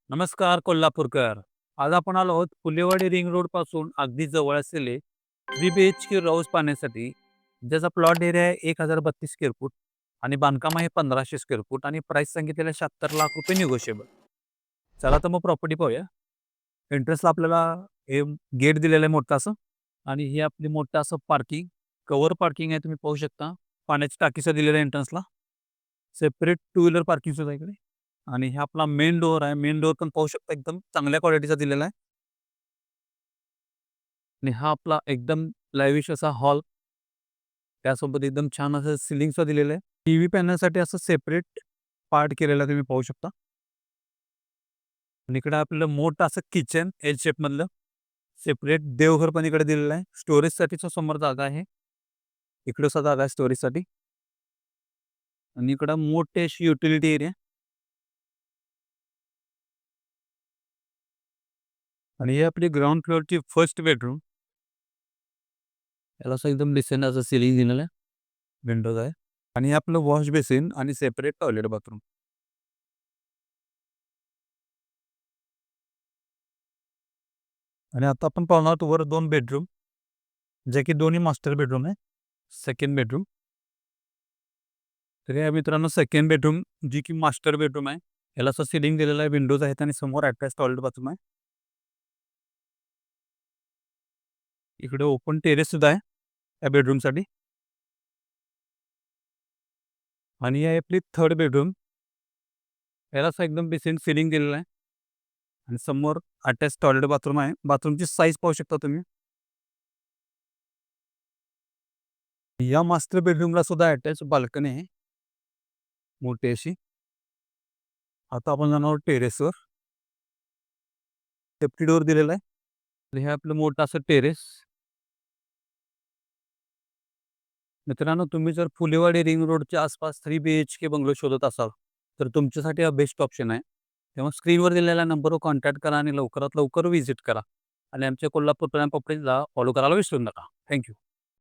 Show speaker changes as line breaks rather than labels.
नमस्कार कोल्हापूरकर. आज आपण आलो आहोत फुलेवाडी रिंग रोड पासून अगदी जवळ असलेले 3 BHK हाऊस पाहण्यासाठी. ज्याचा प्लॉट एरिया आहे 1032 स्क्वेअर फूट आणि बांधकाम आहे 1500 स्क्वेअर फूट आणि प्राइस सांगितलेला 76 लाख रुपये निगोशिएबल. चला तर मग प्रॉपर्टी पाहूया. एंट्रन्सला आपल्याला हे गेट दिलेलं आहे मोठं असं आणि हे आपली मोठं असं पार्किंग, कव्हर पार्किंग आहे तुम्ही पाहू शकता. पाण्याची टाकीचं दिलेलं आहे एंट्रन्सला. सेपरेट टू व्हीलर पार्किंग सुद्धा इकडे. आणि हा आपला मेन डोअर आहे. मेन डोअर पण पाहू शकता एकदम चांगल्या क्वालिटीचा दिलेला आहे. आणि हा आपला एकदम लाविश असा हॉल. त्यासोबत एकदम छान असं सिलिंगचा दिलेलं आहे. टीव्ही पॅनलसाठी असं सेपरेट पार्ट केलेला तुम्ही पाहू शकता. आणि इकडे आपल्याला मोठं असं किचन एल शेप मधलं सेपरेट देवघर पण इकडे दिलेलं आहे. स्टोरेजसाठीचा समोर जागा आहे. इकडे सुद्धा जागा आहे स्टोरेजसाठी. आणि इकडं मोठी अशी युटिलिटी एरिया. आणि ही आपली ग्राउंड फ्लोअरची फर्स्ट बेडरूम. याला असं एकदम डिसेंट असं सिलिंग दिलेलं आहे. विंडोज आहे. आणि हे आपलं वॉश बेसिन आणि सेपरेट टॉयलेट बाथरूम. आणि आता आपण पाहणार आहोत वर 2 बेडरूम, जे की दोन्ही मास्टर बेडरूम आहे. Second bedroom. तर या मित्रांनो सेकंड बेडरूम जी की मास्टर बेडरूम आहे. याला असं सिलिंग दिलेलं आहे, विंडोज आहेत आणि समोर अटॅच टॉयलेट बाथरूम आहे. इकडे ओपन टेरेस सुद्धा आहे या बेडरूमसाठी. आणि ही आहे आपली थर्ड बेडरूम. याला असं एकदम डिसेंट सिलिंग दिलेलं आहे. आणि समोर अटॅच टॉयलेट बाथरूम आहे. बाथरूमची साईज पाहू शकता तुम्ही. या मास्टर बेडरूमला सुद्धा अटॅच बाल्कनी आहे मोठी अशी. आता आपण जाणार आहोत टेरेसवर. सेफ्टी डोअर दिलेला आहे. तर हे आपलं मोठं असं टेरेस. मित्रांनो तुम्ही जर फुलेवाडी रिंग रोडच्या आसपास 3 BHK बंगलो शोधत असाल तर तुमच्यासाठी हा बेस्ट ऑप्शन आहे. तेव्हा स्क्रीनवर दिलेल्या नंबरवर कॉन्टॅक्ट करा आणि लवकरात लवकर व्हिजिट करा. आणि आमच्या कोल्हापूर प्रॉपर्टीजला फॉलो करायला विसरू नका. थँक्यू.